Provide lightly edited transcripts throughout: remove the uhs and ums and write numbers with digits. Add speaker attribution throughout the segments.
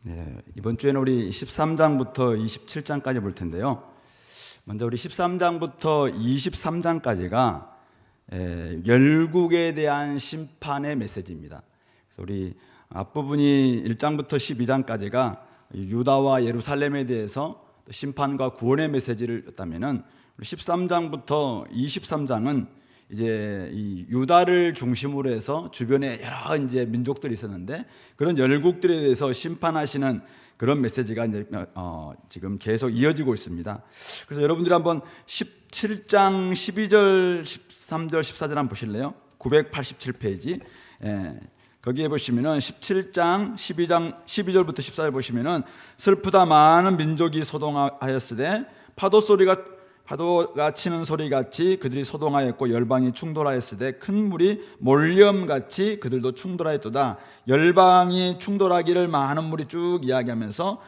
Speaker 1: 네, 이번 주에는 우리 13장부터 27장까지 볼 텐데요. 먼저 우리 13장부터 23장까지가 열국에 대한 심판의 메시지입니다. 그래서 우리 앞부분이 1장부터 12장까지가 유다와 예루살렘에 대해서 심판과 구원의 메시지를 줬다면은 13장부터 23장은 이제 이 유다를 중심으로 해서 주변에 여러 이제 민족들이 있었는데 그런 열국들에 대해서 심판하시는 그런 메시지가 이제 지금 계속 이어지고 있습니다. 그래서 여러분들이 한번 17장 12절, 13절, 14절 한번 보실래요? 987페이지. 거기에 보시면은 17장 12절부터 14절 보시면은 슬프다 많은 민족이 소동하였으되 파도가 치는 소리같이 그들이 소동하였고 열방이 충돌하였으되 큰 물이 몰염같이 그들도 충돌하였도다. 열방이 충돌하기를 많은 물이 쭉 이야기하면서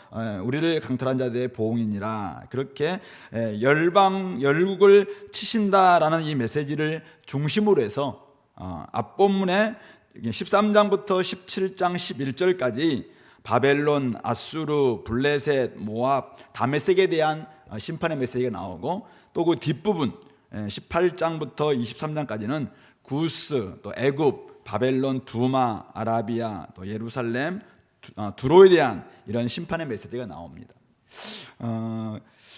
Speaker 1: 우리를 강탈한 자들의 보응이니라. 그렇게 열국을 치신다라는 이 메시지를 중심으로 해서 앞본문에 13장부터 17장 11절까지 바벨론, 아수르, 블레셋, 모압, 다메섹에 대한 심판의 메시지가 나오고 또 그 뒷부분 18장부터 23장까지는 구스, 또 애굽, 바벨론, 두마, 아라비아, 또 예루살렘, 두로에 대한 이런 심판의 메시지가 나옵니다.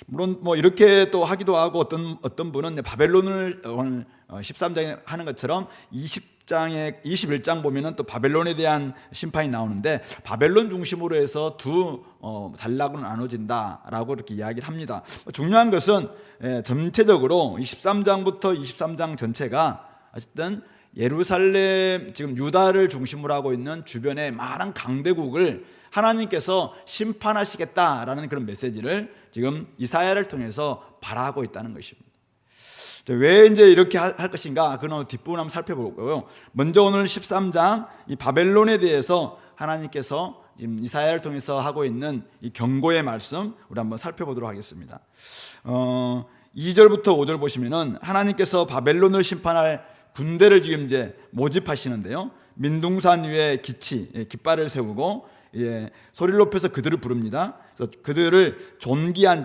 Speaker 1: 물론 뭐 이렇게 또 하기도 하고 어떤 분은 바벨론을 오늘 13장에 하는 것처럼 21장 보면은 또 바벨론에 대한 심판이 나오는데 바벨론 중심으로 해서 두 단락으로 나눠진다라고 이렇게 이야기를 합니다. 중요한 것은 전체적으로 13장부터 23장 전체가 어쨌든 예루살렘, 지금 유다를 중심으로 하고 있는 주변의 많은 강대국을 하나님께서 심판하시겠다라는 그런 메시지를 지금 이사야를 통해서 바라고 있다는 것입니다. 왜 이제 이렇게 할 것인가? 그건 뒷부분 한번 살펴보고요. 먼저 오늘 13장 이 바벨론에 대해서 하나님께서 지금 이사야를 통해서 하고 있는 이 경고의 말씀 우리 한번 살펴보도록 하겠습니다. 2절부터 5절 보시면은 하나님께서 바벨론을 심판할 군대를 지금 이제 모집하시는데요. 민둥산 위에 깃발을 세우고 소리를 높여서 그들을 부릅니다. 그래서 그들을 존귀한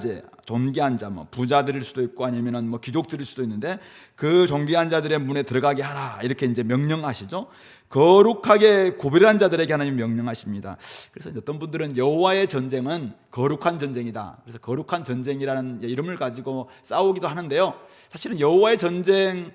Speaker 1: 자, 뭐 부자들일 수도 있고 아니면은 뭐 귀족들일 수도 있는데 그 존귀한 자들의 문에 들어가게 하라 이렇게 이제 명령하시죠. 거룩하게 구별한 자들에게 하나님 명령하십니다. 그래서 어떤 분들은 여호와의 전쟁은 거룩한 전쟁이다. 그래서 거룩한 전쟁이라는 이름을 가지고 싸우기도 하는데요. 사실은 여호와의 전쟁,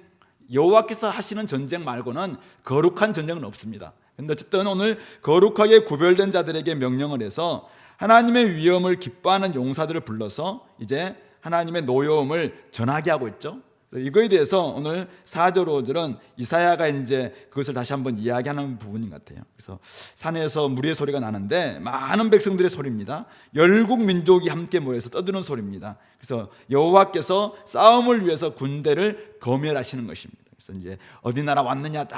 Speaker 1: 여호와께서 하시는 전쟁 말고는 거룩한 전쟁은 없습니다. 근데 어쨌든 오늘 거룩하게 구별된 자들에게 명령을 해서 하나님의 위엄을 기뻐하는 용사들을 불러서 이제 하나님의 노여움을 전하게 하고 있죠. 이거에 대해서 오늘 4절 5절은 이사야가 이제 그것을 다시 한번 이야기하는 부분인 것 같아요. 그래서 산에서 무리의 소리가 나는데 많은 백성들의 소리입니다. 열국 민족이 함께 모여서 떠드는 소리입니다. 그래서 여호와께서 싸움을 위해서 군대를 검열하시는 것입니다. 그래서 이제 어디 나라 왔느냐 다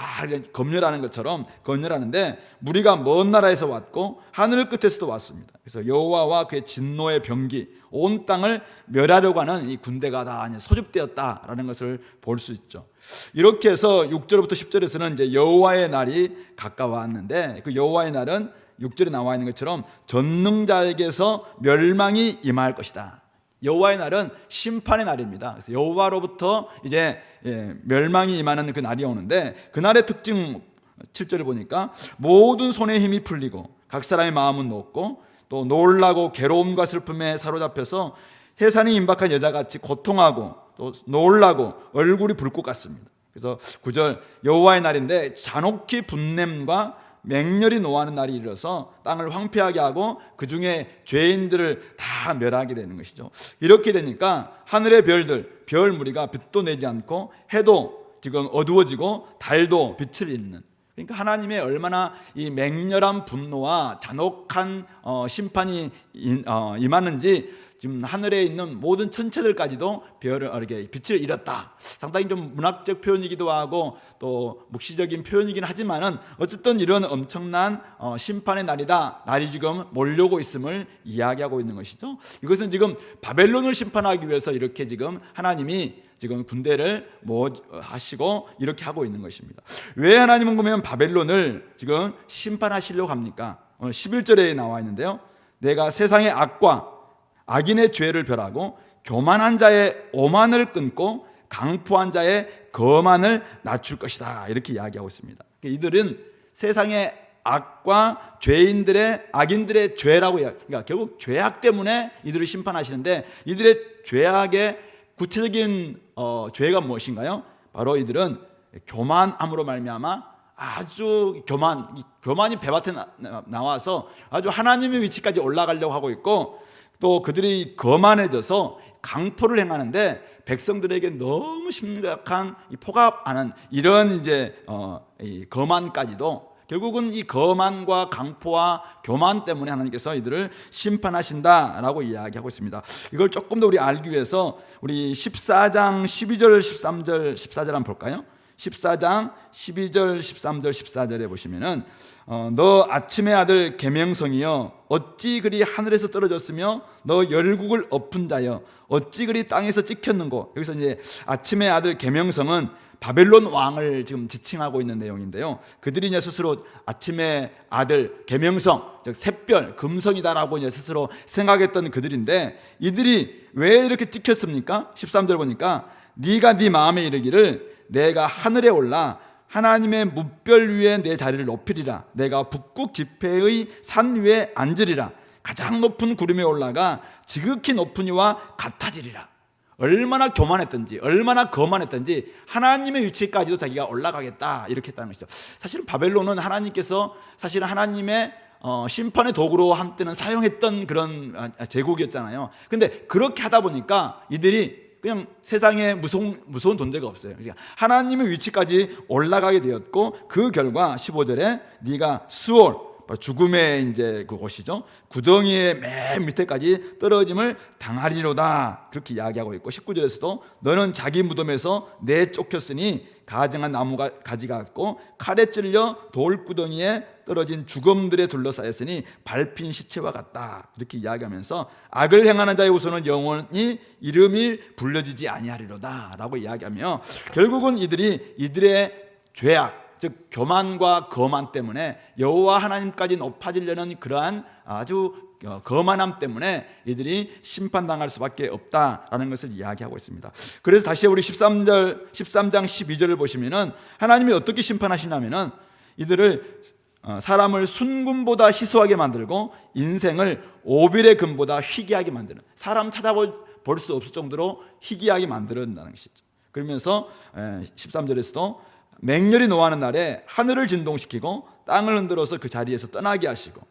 Speaker 1: 검열하는 것처럼 검열하는데 무리가 먼 나라에서 왔고 하늘 끝에서도 왔습니다. 그래서 여호와와 그의 진노의 병기 온 땅을 멸하려고 하는 이 군대가 다 소집되었다라는 것을 볼 수 있죠. 이렇게 해서 6절부터 10절에서는 이제 여호와의 날이 가까워왔는데 그 여호와의 날은 6절에 나와 있는 것처럼 전능자에게서 멸망이 임할 것이다. 여호와의 날은 심판의 날입니다. 그래서 여호와로부터 이제 멸망이 임하는 그 날이 오는데 그 날의 특징 7절을 보니까 모든 손에 힘이 풀리고 각 사람의 마음은 높고 또 놀라고 괴로움과 슬픔에 사로잡혀서 해산이 임박한 여자같이 고통하고 또 놀라고 얼굴이 불 것 같습니다. 그래서 9절 여호와의 날인데 잔혹히 분냄과 맹렬히 노하는 날이 이르러서 땅을 황폐하게 하고 그 중에 죄인들을 다 멸하게 되는 것이죠. 이렇게 되니까 하늘의 별들, 별 무리가 빛도 내지 않고 해도 지금 어두워지고 달도 빛을 잃는. 그러니까 하나님의 얼마나 이 맹렬한 분노와 잔혹한 심판이 임하는지 지금 하늘에 있는 모든 천체들까지도 이렇게 빛을 잃었다. 상당히 좀 문학적 표현이기도 하고 또 묵시적인 표현이긴 하지만은 어쨌든 이런 엄청난 심판의 날이 지금 몰려오고 있음을 이야기하고 있는 것이죠. 이것은 지금 바벨론을 심판하기 위해서 이렇게 지금 하나님이 지금 군대를 하시고 이렇게 하고 있는 것입니다. 왜 하나님은 그러면 바벨론을 지금 심판하시려고 합니까? 오늘 11절에 나와 있는데요. 내가 세상의 악과 악인의 죄를 멸하고 교만한 자의 오만을 끊고 강포한 자의 거만을 낮출 것이다. 이렇게 이야기하고 있습니다. 이들은 세상의 악과 죄인들의 악인들의 죄라고 그러니까 결국 죄악 때문에 이들을 심판하시는데 이들의 죄악의 구체적인 죄가 무엇인가요? 바로 이들은 교만함으로 말미암아 아주 교만이 배밭에 나와서 아주 하나님의 위치까지 올라가려고 하고 있고 또 그들이 거만해져서 강포를 행하는데 백성들에게 너무 심각한 포갑하는 이런 이제 이 거만까지도 결국은 이 거만과 강포와 교만 때문에 하나님께서 이들을 심판하신다라고 이야기하고 있습니다. 이걸 조금 더 우리 알기 위해서 우리 14장 12절 13절 14절 한번 볼까요? 14장 12절 13절 14절에 보시면은 너 아침의 아들 계명성이여 어찌 그리 하늘에서 떨어졌으며 너 열국을 엎은 자여 어찌 그리 땅에서 찍혔는고. 여기서 이제 아침의 아들 계명성은 바벨론 왕을 지금 지칭하고 있는 내용인데요. 그들이 이제 스스로 아침의 아들 계명성, 즉 샛별 금성이다라고 이제 스스로 생각했던 그들인데 이들이 왜 이렇게 찍혔습니까? 13절 보니까 네가 네 마음에 이르기를 내가 하늘에 올라 하나님의 뭇별 위에 내 자리를 높이리라. 내가 북극 지폐의 산 위에 앉으리라. 가장 높은 구름에 올라가 지극히 높은 이와 같아지리라. 얼마나 교만했던지 얼마나 거만했던지 하나님의 위치까지도 자기가 올라가겠다 이렇게 했다는 것이죠. 사실은 바벨론은 하나님께서 사실은 하나님의 심판의 도구로 한때는 사용했던 그런 제국이었잖아요. 근데 그렇게 하다 보니까 이들이 그냥 세상에 무서운 존재가 없어요. 그러니까 하나님의 위치까지 올라가게 되었고 그 결과 15절에 네가 수올 죽음의 이제 그곳이죠. 구덩이의 맨 밑에까지 떨어짐을 당하리로다. 그렇게 이야기하고 있고 19절에서도 너는 자기 무덤에서 내쫓겼으니 가증한 나무가 가지 같고 칼에 찔려 돌구덩이에 떨어진 죽음들에 둘러싸였으니 밟힌 시체와 같다. 이렇게 이야기하면서 악을 행하는 자의 후손은 영원히 이름이 불려지지 아니하리로다 라고 이야기하며 결국은 이들의 죄악 즉 교만과 거만 때문에 여호와 하나님까지 높아지려는 그러한 아주 거만함 때문에 이들이 심판당할 수밖에 없다라는 것을 이야기하고 있습니다. 그래서 다시 우리 13장 12절을 보시면은 하나님이 어떻게 심판하시냐면은 이들을 사람을 순금보다 희소하게 만들고 인생을 오빌의 금보다 희귀하게 만드는, 사람 찾아볼 수 없을 정도로 희귀하게 만든다는 것이죠. 그러면서 13절에서도 맹렬히 노하는 날에 하늘을 진동시키고 땅을 흔들어서 그 자리에서 떠나게 하시고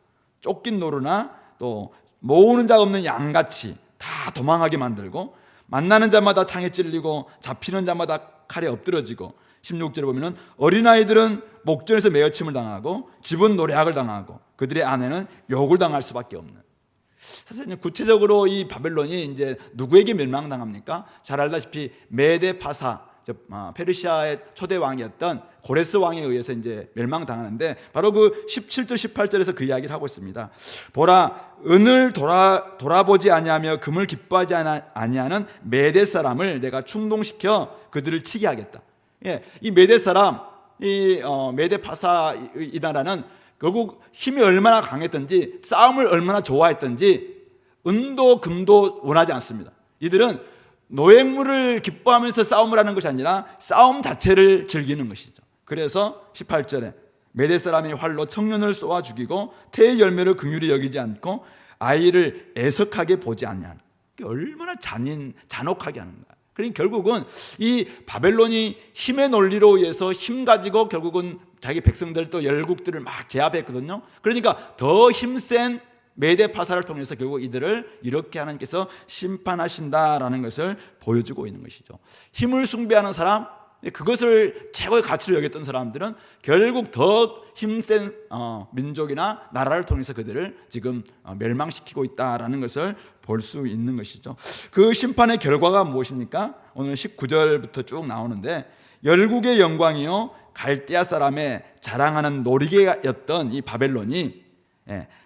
Speaker 1: 쫓긴 노루나 또 모으는 자 없는 양같이 다 도망하게 만들고 만나는 자마다 창에 찔리고 잡히는 자마다 칼에 엎드러지고 16절에 보면은 어린아이들은 목전에서 매어침을 당하고 집은 노략을 당하고 그들의 아내는 욕을 당할 수밖에 없는. 사실 구체적으로 이 바벨론이 이제 누구에게 멸망당합니까? 잘 알다시피 메데 파사 페르시아의 초대 왕이었던 고레스 왕에 의해서 이제 멸망당하는데 바로 그 17절 18절에서 그 이야기를 하고 있습니다. 보라 은을 돌아보지 아니하며 금을 기뻐하지 아니하는 메대 사람을 내가 충동시켜 그들을 치게 하겠다. 예, 이 메대 사람, 이 메대 파사 이 나라는 결국 힘이 얼마나 강했던지 싸움을 얼마나 좋아했던지 은도 금도 원하지 않습니다. 이들은 노획물을 기뻐하면서 싸움을 하는 것이 아니라 싸움 자체를 즐기는 것이죠. 그래서 18절에 메대 사람이 활로 청년을 쏘아 죽이고 태의 열매를 긍휼히 여기지 않고 아이를 애석하게 보지 않냐는, 얼마나 잔혹하게 하는가. 그러니까 결국은 이 바벨론이 힘의 논리로 의해서 힘 가지고 결국은 자기 백성들 또 열국들을 막 제압했거든요. 그러니까 더 힘센 메대 파사를 통해서 결국 이들을 이렇게 하나님께서 심판하신다라는 것을 보여주고 있는 것이죠. 힘을 숭배하는 사람, 그것을 최고의 가치로 여겼던 사람들은 결국 더 힘센 민족이나 나라를 통해서 그들을 지금 멸망시키고 있다라는 것을 볼 수 있는 것이죠. 그 심판의 결과가 무엇입니까? 오늘 19절부터 쭉 나오는데 열국의 영광이요 갈대아 사람의 자랑하는 놀이개였던 이 바벨론이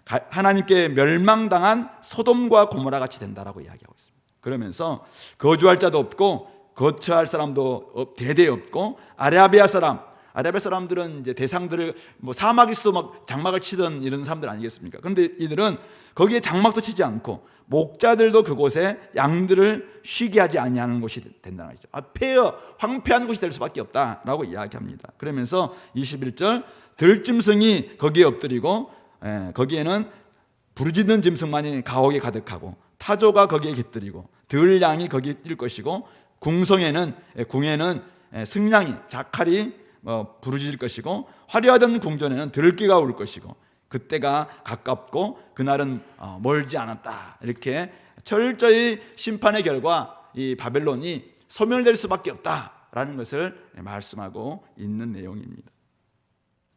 Speaker 1: 하나님께 멸망당한 소돔과 고모라 같이 된다라고 이야기하고 있습니다. 그러면서 거주할 자도 없고 거처할 사람도 대대 없고 아라비아 사람 아라비아 사람들은 이제 대상들을 뭐 사막에서도 막 장막을 치던 이런 사람들 아니겠습니까? 그런데 이들은 거기에 장막도 치지 않고 목자들도 그곳에 양들을 쉬게 하지 아니하는 곳이 된다는 것이죠. 폐허 황폐한 곳이 될 수밖에 없다라고 이야기합니다. 그러면서 21절 들짐승이 거기에 엎드리고 거기에는 부르짖는 짐승만이 가옥에 가득하고 타조가 거기에 깃들이고 들양이 거기에 뛸 것이고 궁에는 승냥이 자칼이 부르짖을 것이고 화려하던 궁전에는 들기가 올 것이고 그때가 가깝고 그날은 멀지 않았다. 이렇게 철저히 심판의 결과 이 바벨론이 소멸될 수밖에 없다라는 것을 말씀하고 있는 내용입니다.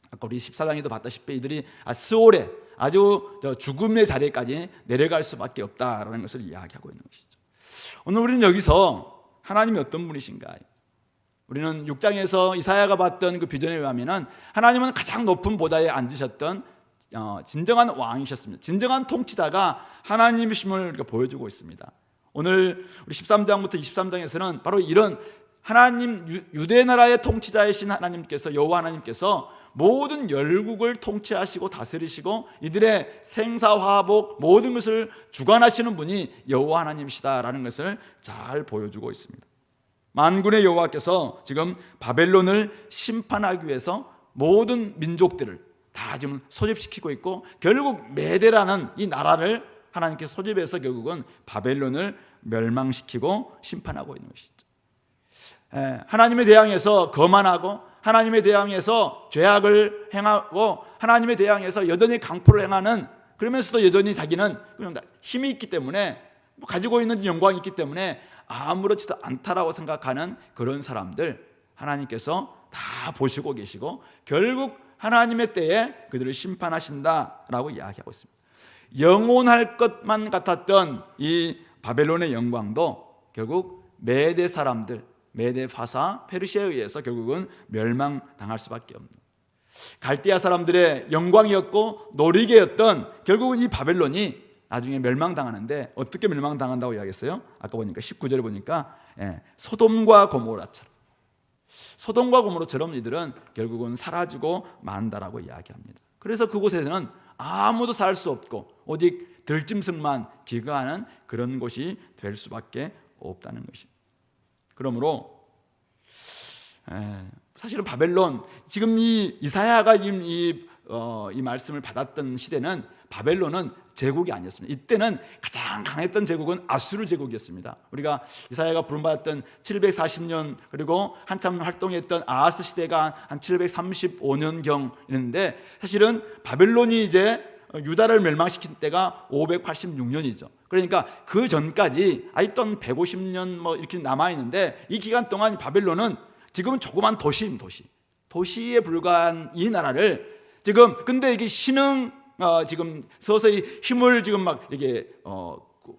Speaker 1: 아까 우리 14장에도 봤다시피 이들이 스올에 아주 죽음의 자리까지 내려갈 수밖에 없다라는 것을 이야기하고 있는 것이죠. 오늘 우리는 여기서 하나님이 어떤 분이신가? 우리는 6장에서 이사야가 봤던 그 비전에 의하면 하나님은 가장 높은 보좌에 앉으셨던 진정한 왕이셨습니다. 진정한 통치자가 하나님이심을 보여주고 있습니다. 오늘 우리 13장부터 23장에서는 바로 이런 하나님 유대 나라의 통치자이신 하나님께서 여호와 하나님께서 모든 열국을 통치하시고 다스리시고 이들의 생사화복 모든 것을 주관하시는 분이 여호와 하나님이시다라는 것을 잘 보여주고 있습니다. 만군의 여호와께서 지금 바벨론을 심판하기 위해서 모든 민족들을 다 지금 소집시키고 있고 결국 메대라는 이 나라를 하나님께서 소집해서 결국은 바벨론을 멸망시키고 심판하고 있는 것이죠. 하나님에 대항해서 거만하고 하나님에 대항해서 죄악을 행하고 하나님에 대항해서 여전히 강포를 행하는, 그러면서도 여전히 자기는 그냥 힘이 있기 때문에 가지고 있는 영광이 있기 때문에 아무렇지도 않다라고 생각하는 그런 사람들 하나님께서 다 보시고 계시고 결국 하나님의 때에 그들을 심판하신다라고 이야기하고 있습니다. 영원할 것만 같았던 이 바벨론의 영광도 결국 메대 사람들, 메대 파사 페르시아에 의해서 결국은 멸망당할 수밖에 없는, 갈대아 사람들의 영광이었고 놀이개였던 결국은 이 바벨론이 나중에 멸망당하는데 어떻게 멸망당한다고 이야기했어요? 아까 보니까 19절에 보니까 소돔과 고모라처럼 이들은 결국은 사라지고 만다라고 이야기합니다. 그래서 그곳에서는 아무도 살 수 없고 오직 들짐승만 기거하는 그런 곳이 될 수밖에 없다는 것입니다. 그러므로 사실은 바벨론, 지금 이 이사야가 지금 이 말씀을 받았던 시대는 바벨론은 제국이 아니었습니다. 이때는 가장 강했던 제국은 아수르 제국이었습니다. 우리가 이사야가 부름받았던 740년 그리고 한참 활동했던 아하스 시대가 한 735년경이었는데 사실은 바벨론이 이제 유다를 멸망시킨 때가 586년이죠. 그러니까 그 전까지 아직도 150년 뭐 이렇게 남아 있는데 이 기간 동안 바벨론은 지금은 조그만 도시에 불과한 이 나라를 지금, 근데 이게 지금 서서히 힘을 지금 막 이게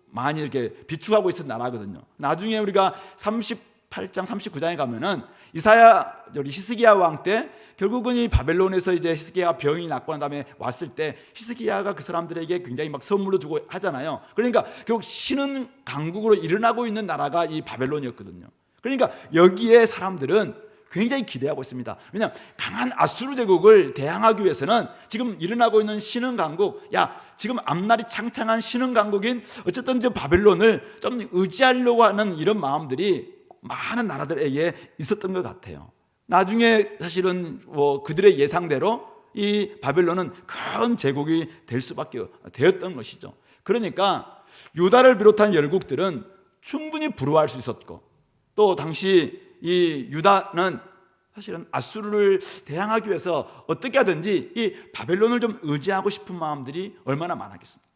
Speaker 1: 많이 이렇게 비축하고 있는 나라거든요. 나중에 우리가 38장 39장에 가면은 이사야 우리 히스기야 왕 때 결국은 이 바벨론에서 이제 히스기야가 병이 낫고 난 다음에 왔을 때 히스기야가 그 사람들에게 굉장히 막 선물을 주고 하잖아요. 그러니까 결국 신은 강국으로 일어나고 있는 나라가 이 바벨론이었거든요. 그러니까 여기에 사람들은 굉장히 기대하고 있습니다. 왜냐하면 강한 아수르 제국을 대항하기 위해서는 지금 일어나고 있는 신흥 강국, 지금 앞날이 창창한 신흥 강국인 어쨌든 저 바벨론을 좀 의지하려고 하는 이런 마음들이 많은 나라들에게 있었던 것 같아요. 나중에 사실은 그들의 예상대로 이 바벨론은 큰 제국이 될 수밖에 되었던 것이죠. 그러니까 유다를 비롯한 열국들은 충분히 부러워할 수 있었고, 또 당시 이 유다는 사실은 아수르를 대항하기 위해서 어떻게 하든지 이 바벨론을 좀 의지하고 싶은 마음들이 얼마나 많았겠습니까?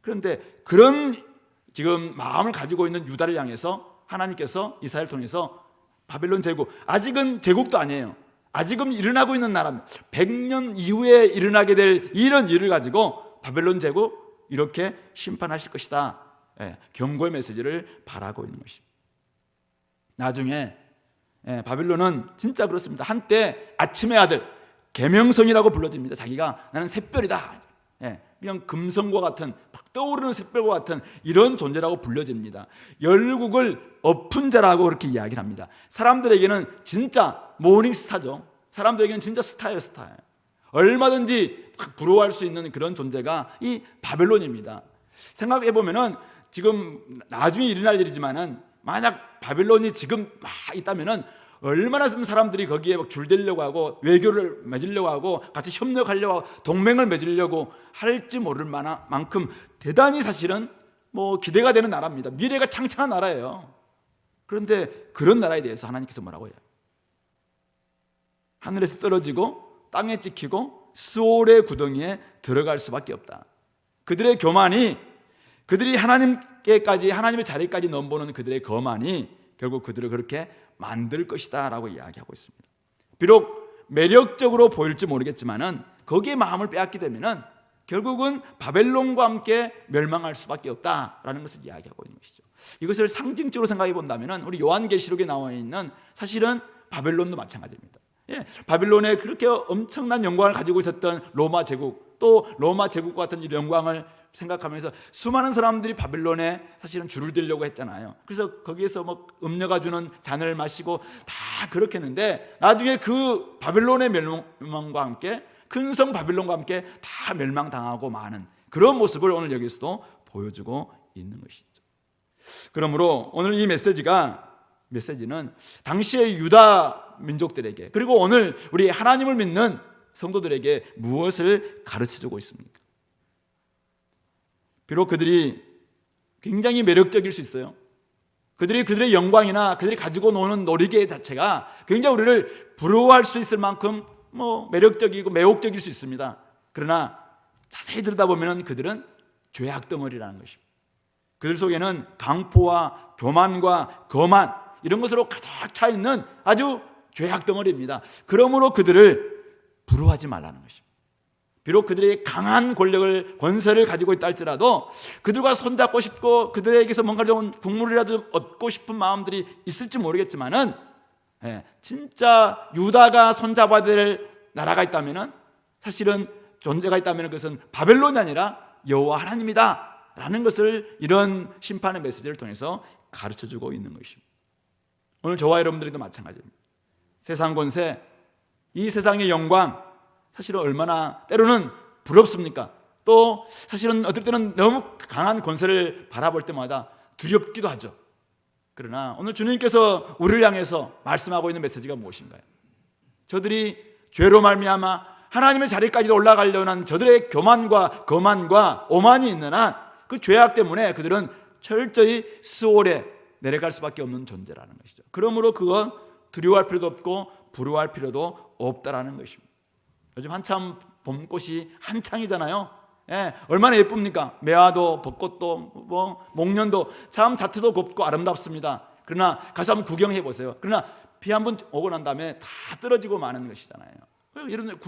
Speaker 1: 그런데 그런 지금 마음을 가지고 있는 유다를 향해서 하나님께서 이사야를 통해서 바벨론 제국, 아직은 제국도 아니에요. 아직은 일어나고 있는 나라입니다. 100년 이후에 일어나게 될 이런 일을 가지고 바벨론 제국 이렇게 심판하실 것이다, 경고의 메시지를 바라고 있는 것입니다. 나중에 바빌론은 진짜 그렇습니다. 한때 아침의 아들, 계명성이라고 불러집니다. 자기가 나는 샛별이다, 그냥 금성과 같은 막 떠오르는 샛별과 같은 이런 존재라고 불려집니다. 열국을 엎은 자라고 그렇게 이야기를 합니다. 사람들에게는 진짜 모닝스타죠. 사람들에게는 진짜 스타예요, 스타. 얼마든지 부러워할 수 있는 그런 존재가 이 바벨론입니다. 생각해 보면은 지금 나중에 일어날 일이지만은 만약 바벨론이 지금 막 있다면은 얼마나 많은 사람들이 거기에 막 줄대려고 하고 외교를 맺으려고 하고 같이 협력하려고 하고 동맹을 맺으려고 할지 모를 만큼 대단히 사실은 뭐 기대가 되는 나라입니다. 미래가 창창한 나라예요. 그런데 그런 나라에 대해서 하나님께서 뭐라고 해요? 하늘에서 떨어지고 땅에 찍히고 스올의 구덩이에 들어갈 수밖에 없다. 그들의 교만이, 그들이 하나님께까지, 하나님의 자리까지 넘보는 그들의 거만이 결국 그들을 그렇게 만들 것이다 라고 이야기하고 있습니다. 비록 매력적으로 보일지 모르겠지만은 거기에 마음을 빼앗게 되면은 결국은 바벨론과 함께 멸망할 수밖에 없다라는 것을 이야기하고 있는 것이죠. 이것을 상징적으로 생각해 본다면은 우리 요한계시록에 나와 있는 사실은 바벨론도 마찬가지입니다. 예, 바벨론에 그렇게 엄청난 영광을 가지고 있었던 로마 제국, 또 로마 제국과 같은 이 영광을 생각하면서 수많은 사람들이 바벨론에 사실은 줄을 들려고 했잖아요. 그래서 거기에서 뭐 음료가 주는 잔을 마시고 다 그렇게 했는데 나중에 그 바벨론의 멸망과 함께, 큰 성 바벨론과 함께 다 멸망당하고 마는 그런 모습을 오늘 여기서도 보여주고 있는 것이죠. 그러므로 오늘 이 메시지는 당시의 유다 민족들에게, 그리고 오늘 우리 하나님을 믿는 성도들에게 무엇을 가르쳐주고 있습니까? 비록 그들이 굉장히 매력적일 수 있어요. 그들의 영광이나 그들이 가지고 노는 놀이개 자체가 굉장히 우리를 부러워할 수 있을 만큼 뭐 매력적이고 매혹적일 수 있습니다. 그러나 자세히 들여다보면 그들은 죄악 덩어리라는 것입니다. 그들 속에는 강포와 교만과 거만, 이런 것으로 가득 차 있는 아주 죄악 덩어리입니다. 그러므로 그들을 부러워하지 말라는 것입니다. 비록 그들이 강한 권세를 가지고 있다 할지라도 그들과 손잡고 싶고 그들에게서 뭔가 좀 국물이라도 얻고 싶은 마음들이 있을지 모르겠지만은, 진짜 유다가 손잡아야 될 나라가 있다면은, 사실은 존재가 있다면 그것은 바벨론이 아니라 여호와 하나님이다 라는 것을 이런 심판의 메시지를 통해서 가르쳐주고 있는 것입니다. 오늘 저와 여러분들도 마찬가지입니다. 세상 권세, 이 세상의 영광, 사실은 얼마나 때로는 부럽습니까? 또 사실은 어떨 때는 너무 강한 권세를 바라볼 때마다 두렵기도 하죠. 그러나 오늘 주님께서 우리를 향해서 말씀하고 있는 메시지가 무엇인가요? 저들이 죄로 말미암아 하나님의 자리까지 올라가려는 한 저들의 교만과 거만과 오만이 있는 한 그 죄악 때문에 그들은 철저히 스올에 내려갈 수밖에 없는 존재라는 것이죠. 그러므로 그건 두려워할 필요도 없고 부러워할 필요도 없다라는 것입니다. 요즘 한참 봄꽃이 한창이잖아요. 얼마나 예쁩니까? 매화도 벚꽃도 뭐 목련도 참 자태도 곱고 아름답습니다. 그러나 가서 한번 구경해 보세요. 그러나 비 한 번 오고 난 다음에 다 떨어지고 마는 것이잖아요. 이런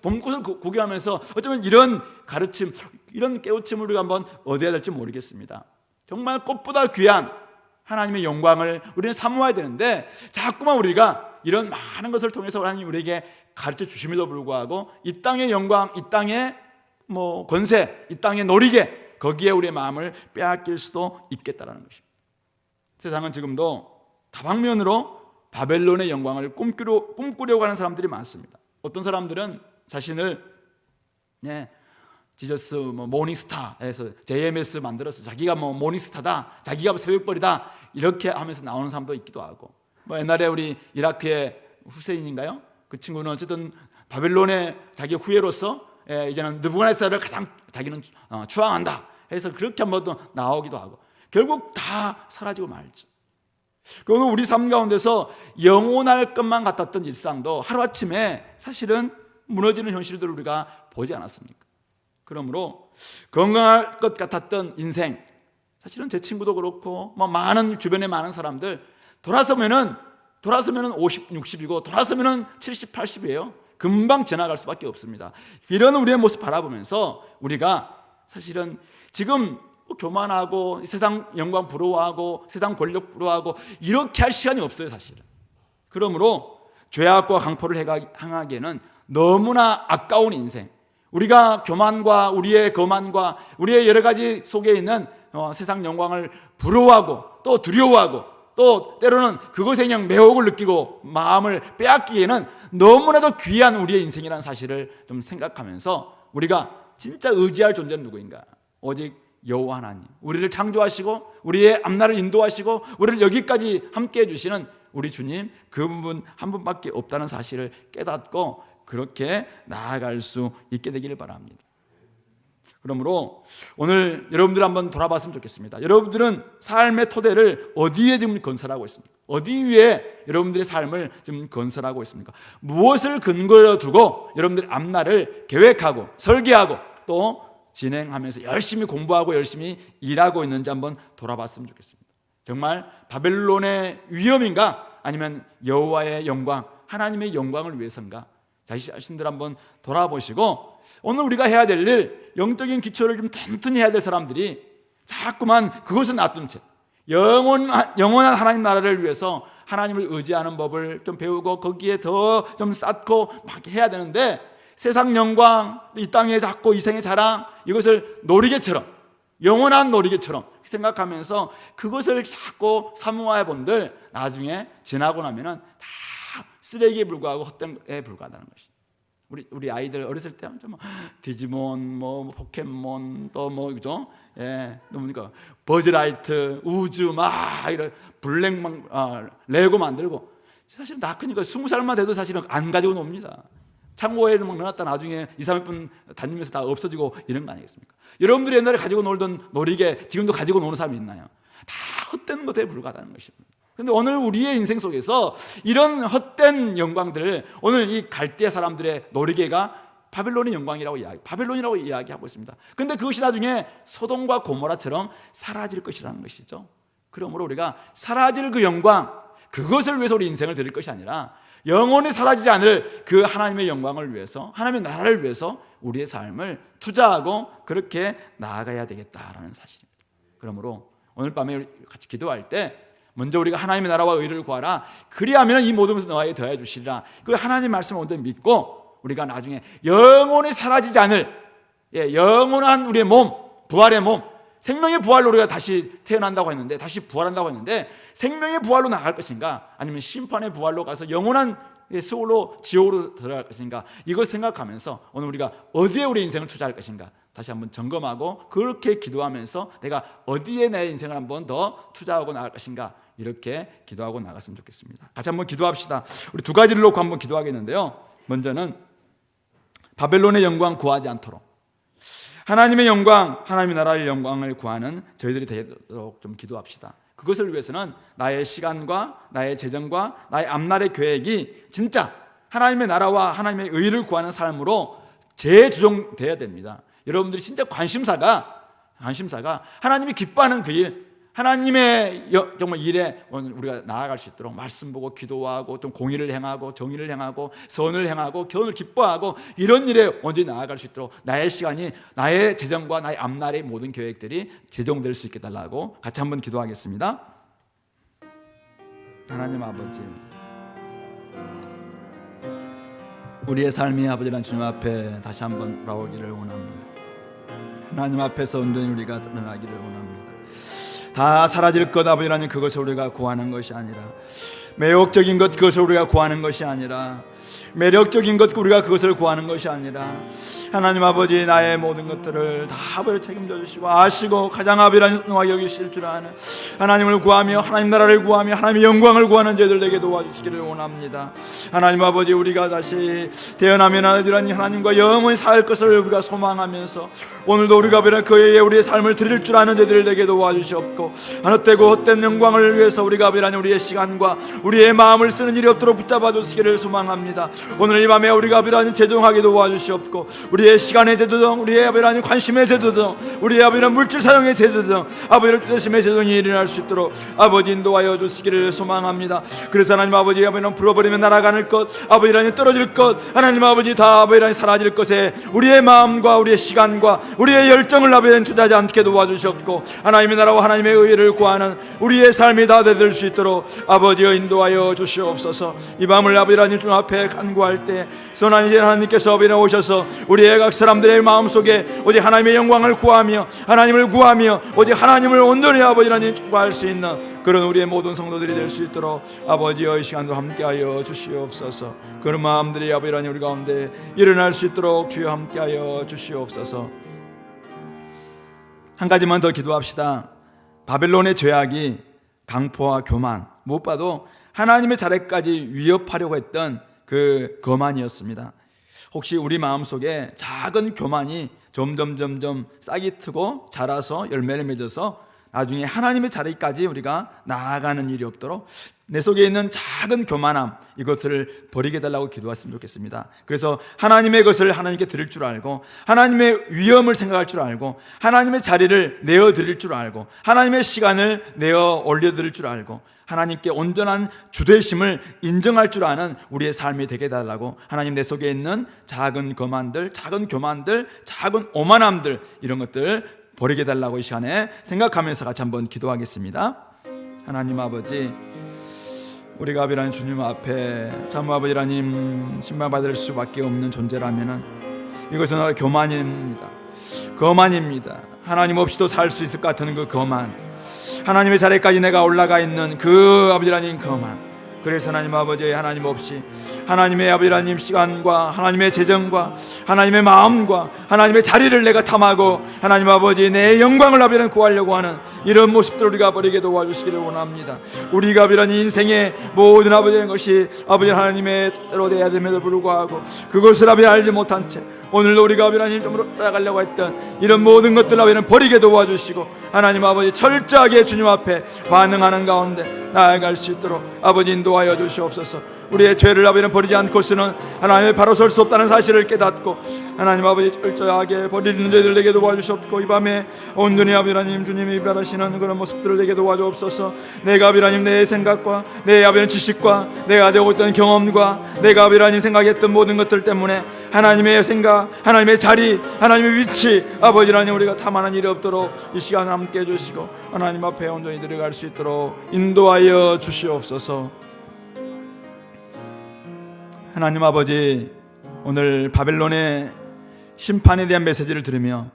Speaker 1: 봄꽃을 구경하면서 어쩌면 이런 가르침, 이런 깨우침을 우리가 한번 얻어야 될지 모르겠습니다. 정말 꽃보다 귀한 하나님의 영광을 우리는 사모해야 되는데 자꾸만 우리가 이런 많은 것을 통해서 하나님 우리에게 가르쳐 주심에도 불구하고 이 땅의 영광, 이 땅의 뭐 권세, 이 땅의 놀이개, 거기에 우리의 마음을 빼앗길 수도 있겠다라는 것입니다. 세상은 지금도 다방면으로 바벨론의 영광을 꿈꾸려고 하는 사람들이 많습니다. 어떤 사람들은 자신을 지저스 모닝스타에서 JMS 만들어서 자기가 모닝스타다, 자기가 새벽벌이다 이렇게 하면서 나오는 사람도 있기도 하고, 옛날에 우리 이라크의 후세인인가요? 그 친구는 어쨌든 바벨론의 자기 후예로서 이제는 느부갓네살을 가장 자기는 추앙한다 해서 그렇게 한번 또 나오기도 하고, 결국 다 사라지고 말죠. 그리고 우리 삶 가운데서 영원할 것만 같았던 일상도 하루아침에 사실은 무너지는 현실들을 우리가 보지 않았습니까? 그러므로 건강할 것 같았던 인생, 사실은 제 친구도 그렇고 많은 주변에 많은 사람들 돌아서면은 50, 60이고 돌아서면은 70, 80이에요. 금방 지나갈 수밖에 없습니다. 이런 우리의 모습 바라보면서 우리가 사실은 지금 교만하고 세상 영광 부러워하고 세상 권력 부러워하고 이렇게 할 시간이 없어요, 사실은. 그러므로 죄악과 강포를 향하기에는 너무나 아까운 인생, 우리가 교만과 우리의 거만과 우리의 여러 가지 속에 있는 세상 영광을 부러워하고 또 두려워하고 또 때로는 그것에 그냥 매혹을 느끼고 마음을 빼앗기에는 너무나도 귀한 우리의 인생이라는 사실을 좀 생각하면서 우리가 진짜 의지할 존재는 누구인가? 오직 여호와 하나님, 우리를 창조하시고 우리의 앞날을 인도하시고 우리를 여기까지 함께 해주시는 우리 주님, 그분 한 분밖에 없다는 사실을 깨닫고 그렇게 나아갈 수 있게 되기를 바랍니다. 그러므로 오늘 여러분들 한번 돌아봤으면 좋겠습니다. 여러분들은 삶의 토대를 어디에 지금 건설하고 있습니까? 어디 위에 여러분들의 삶을 지금 건설하고 있습니까? 무엇을 근거로 두고 여러분들의 앞날을 계획하고 설계하고 또 진행하면서 열심히 공부하고 열심히 일하고 있는지 한번 돌아봤으면 좋겠습니다. 정말 바벨론의 위험인가? 아니면 여호와의 영광, 하나님의 영광을 위해서인가? 자신들 한번 돌아보시고 오늘 우리가 해야 될 일, 영적인 기초를 좀 튼튼히 해야 될 사람들이 자꾸만 그것을 놔둔 채 영원한 하나님 나라를 위해서 하나님을 의지하는 법을 좀 배우고 거기에 더 좀 쌓고 막 해야 되는데 세상 영광, 이 땅에 자꾸 이생의 자랑, 이것을 놀이개처럼, 영원한 놀이개처럼 생각하면서 그것을 자꾸 사모해 본들 나중에 지나고 나면은 다 쓰레기에 불과하고 헛됨에 불과하다는 것이. 우리 아이들 어렸을 때 뭐 디지몬, 뭐 포켓몬, 또 뭐 그죠? 예, 뭡니까? 버즈라이트, 우주 막 이런 블랙 레고 만들고 사실 나 크니까 20살만 돼도 사실은 안 가지고 놉니다. 창고에 막 넣어놨다 나중에 2, 3분 다니면서 다 없어지고 이런 거 아니겠습니까? 여러분들이 옛날에 가지고 놀던 놀이개 지금도 가지고 노는 사람이 있나요? 다 헛된 것에 불과하다는 것입니다. 그런데 오늘 우리의 인생 속에서 이런 헛된 영광들을 오늘 이 갈대 사람들의 놀이개가 바벨론의 영광이라고 바벨론이라고 이야기하고 있습니다. 그런데 그것이 나중에 소돔과 고모라처럼 사라질 것이라는 것이죠. 그러므로 우리가 사라질 그 영광, 그것을 위해서 우리 인생을 드릴 것이 아니라 영원히 사라지지 않을 그 하나님의 영광을 위해서, 하나님의 나라를 위해서 우리의 삶을 투자하고 그렇게 나아가야 되겠다라는 사실입니다. 그러므로 오늘 밤에 같이 기도할 때 먼저 우리가 하나님의 나라와 의를 구하라. 그리하면 이 모든 것을 너에게 더해 주시리라. 그 하나님 말씀을 온전히 믿고 우리가 나중에 영원히 사라지지 않을 영원한 우리의 몸, 부활의 몸, 생명의 부활로 우리가 다시 태어난다고 했는데, 다시 부활한다고 했는데 생명의 부활로 나갈 것인가, 아니면 심판의 부활로 가서 영원한 수월로 지옥으로 들어갈 것인가, 이걸 생각하면서 오늘 우리가 어디에 우리 인생을 투자할 것인가 다시 한번 점검하고 그렇게 기도하면서 내가 어디에 내 인생을 한번 더 투자하고 나갈 것인가, 이렇게 기도하고 나갔으면 좋겠습니다. 같이 한번 기도합시다. 우리 두 가지를 놓고 한번 기도하겠는데요, 먼저는 바벨론의 영광 구하지 않도록 하나님의 영광, 하나님의 나라의 영광을 구하는 저희들이 되도록 좀 기도합시다. 그것을 위해서는 나의 시간과 나의 재정과 나의 앞날의 계획이 진짜 하나님의 나라와 하나님의 의를 구하는 삶으로 재조정되어야 됩니다. 여러분들이 진짜 관심사가 하나님이 기뻐하는 그 일, 하나님의 정말 일에 우리가 나아갈 수 있도록 말씀 보고 기도하고 좀 공의를 행하고 정의를 행하고 선을 행하고 교훈을 기뻐하고 이런 일에 온전히 나아갈 수 있도록 나의 시간이, 나의 재정과 나의 앞날의 모든 계획들이 재정될 수 있게 달라고 같이 한번 기도하겠습니다. 하나님 아버지, 우리의 삶이 아버지란 주님 앞에 다시 한번 돌아오기를 원합니다. 하나님 앞에서 온전히 우리가 드러나기를 원합니다. 다 사라질 것 아버지라는 그것을 우리가 구하는 것이 아니라, 매혹적인 것 그것을 우리가 구하는 것이 아니라, 매력적인 것 우리가 그것을 구하는 것이 아니라, 하나님 아버지 나의 모든 것들을 다 아버지 책임져 주시고 아시고 가장 아비라는 노하게 여기실 줄 아는 하나님을 구하며 하나님 나라를 구하며 하나님의 영광을 구하는 저희들에게 도와주시기를 원합니다. 하나님 아버지, 우리가 다시 태어나면 하나님과 영원히 살 것을 우리가 소망하면서 오늘도 우리가 그의 우리의 삶을 드릴 줄 아는 저희들에게 도와주시옵고, 하나되고 헛된 영광을 위해서 우리가 우리의 시간과 우리의 마음을 쓰는 일이 없도록 붙잡아 주시기를 소망합니다. 오늘 이 밤에 우리가 제동하게 도와주시옵고, 우리의 시간의 제도등, 우리의 아버지는 관심의 제도등, 우리의 아버지는 물질 사용의 제도등, 아버지를 뜻심의 제도등이 일어날 수 있도록 아버지 인도하여 주시기를 소망합니다. 그래서 하나님 아버지, 아버지는 풀어버리면 날아가는 것, 아버지라니 떨어질 것, 하나님 아버지 다 아버지라니 사라질 것에 우리의 마음과 우리의 시간과 우리의 열정을 아버지는 투자하지 않게 도와주시옵고, 하나님의 나라와 하나님의 의를 구하는 우리의 삶이 다 되될 수 있도록 아버지여 인도하여 주시옵소서. 이 밤을 아버지라니 주 앞에 간구할 때 선한 이제 하나님께서 아버지는 오셔서 우리의 우리의 각 사람들의 마음속에 오직 하나님의 영광을 구하며 하나님을 구하며 오직 하나님을 온전히 아버지 하나님 구할 수 있는 그런 우리의 모든 성도들이 될 수 있도록 아버지의 시간도 함께하여 주시옵소서. 그런 마음들이 아버지 하나님 우리 가운데 일어날 수 있도록 주여 함께하여 주시옵소서. 한 가지만 더 기도합시다. 바벨론의 죄악이 강포와 교만, 무엇보다도 하나님의 자리까지 위협하려고 했던 그 거만이었습니다. 혹시 우리 마음속에 작은 교만이 점점 싹이 트고 자라서 열매를 맺어서 나중에 하나님의 자리까지 우리가 나아가는 일이 없도록 내 속에 있는 작은 교만함, 이것을 버리게 해달라고 기도했으면 좋겠습니다. 그래서 하나님의 것을 하나님께 드릴 줄 알고 하나님의 위엄을 생각할 줄 알고 하나님의 자리를 내어드릴 줄 알고 하나님의 시간을 내어 올려드릴 줄 알고 하나님께 온전한 주되심을 인정할 줄 아는 우리의 삶이 되게 해달라고, 하나님 내 속에 있는 작은 거만들, 작은 교만들, 작은 오만함들, 이런 것들 버리게 해달라고 이 시간에 생각하면서 같이 한번 기도하겠습니다. 하나님 아버지, 우리가 아버지 주님 앞에 참 아버지 하나님 신방받을 수밖에 없는 존재라면은 이것은 교만입니다. 거만입니다. 하나님 없이도 살 수 있을 것 같은 그 거만, 하나님의 자리까지 내가 올라가 있는 그 아버지 하나님 거만. 그래서 하나님 아버지, 하나님 없이 하나님의 아버지 하나님 시간과 하나님의 재정과 하나님의 마음과 하나님의 자리를 내가 탐하고 하나님 아버지 내 영광을 아버지 하나님 구하려고 하는 이런 모습들을 우리가 버리게 도와주시기를 원합니다. 우리가 아버지 하나님 인생의 모든 아버지 것이 아버지 하나님의 뜻대로 되어야 됨에도 불구하고 그것을 아버지 알지 못한 채 오늘도 우리가 아버지 하나님 좀 따라가려고 했던 이런 모든 것들을 아버지 하나님 버리게 도와주시고 하나님 아버지 철저하게 주님 앞에 반응하는 가운데 나아갈 수 있도록 아버지 인도하여 주시옵소서. 우리의 죄를 아버지는 버리지 않고서는 하나님의 바로 설 수 없다는 사실을 깨닫고 하나님 아버지 철저하게 버리는 죄들 내게 도와주시옵고, 이 밤에 온전히 아버지 하나님 주님이 바라시는 그런 모습들을 내게 도와주옵소서. 내가 아버지 하나님 내 생각과 내 아버지 지식과 내가 가지고 있던 경험과 내가 아버지 하나님 생각했던 모든 것들 때문에 하나님의 생각, 하나님의 자리, 하나님의 위치 아버지 하나님 우리가 탐하는 일이 없도록 이 시간 함께 해주시고 하나님 앞에 온전히 들어갈 수 있도록 인도하여 주시옵소서. 하나님 아버지, 오늘 바벨론의 심판에 대한 메시지를 들으며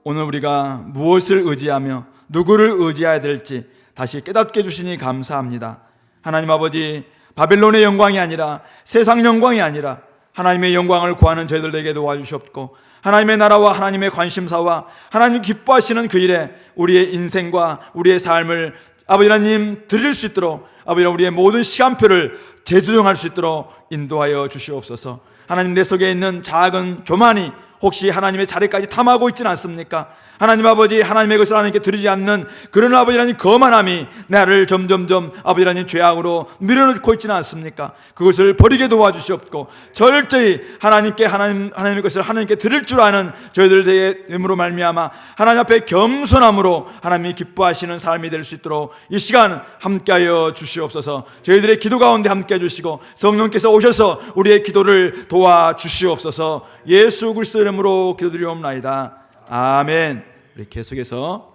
Speaker 1: 오늘 우리가 무엇을 의지하며 누구를 의지해야 될지 다시 깨닫게 해주시니 감사합니다. 하나님 아버지, 바벨론의 영광이 아니라 세상 영광이 아니라 하나님의 영광을 구하는 저희들에게 도와주시옵고, 하나님의 나라와 하나님의 관심사와 하나님 기뻐하시는 그 일에 우리의 인생과 우리의 삶을 아버지 하나님 드릴 수 있도록 아버지 우리의 모든 시간표를 재조정할 수 있도록 인도하여 주시옵소서. 하나님 내 속에 있는 작은 교만이 혹시 하나님의 자리까지 탐하고 있지는 않습니까? 하나님 아버지, 하나님의 것을 하나님께 드리지 않는 그런 아버지 하나님 거만함이 나를 점점점 아버지 하나님 죄악으로 밀어넣고 있지는 않습니까? 그것을 버리게 도와주시옵고 철저히 하나님께 하나님의 것을 하나님께 드릴 줄 아는 저희들의 힘으로 말미암아 하나님 앞에 겸손함으로 하나님이 기뻐하시는 삶이 될 수 있도록 이 시간 함께하여 주시옵소서. 저희들의 기도 가운데 함께해 주시고 성령께서 오셔서 우리의 기도를 도와주시옵소서. 예수 그리스도 이름으로 기도드리옵나이다. 아멘. 우리 계속해서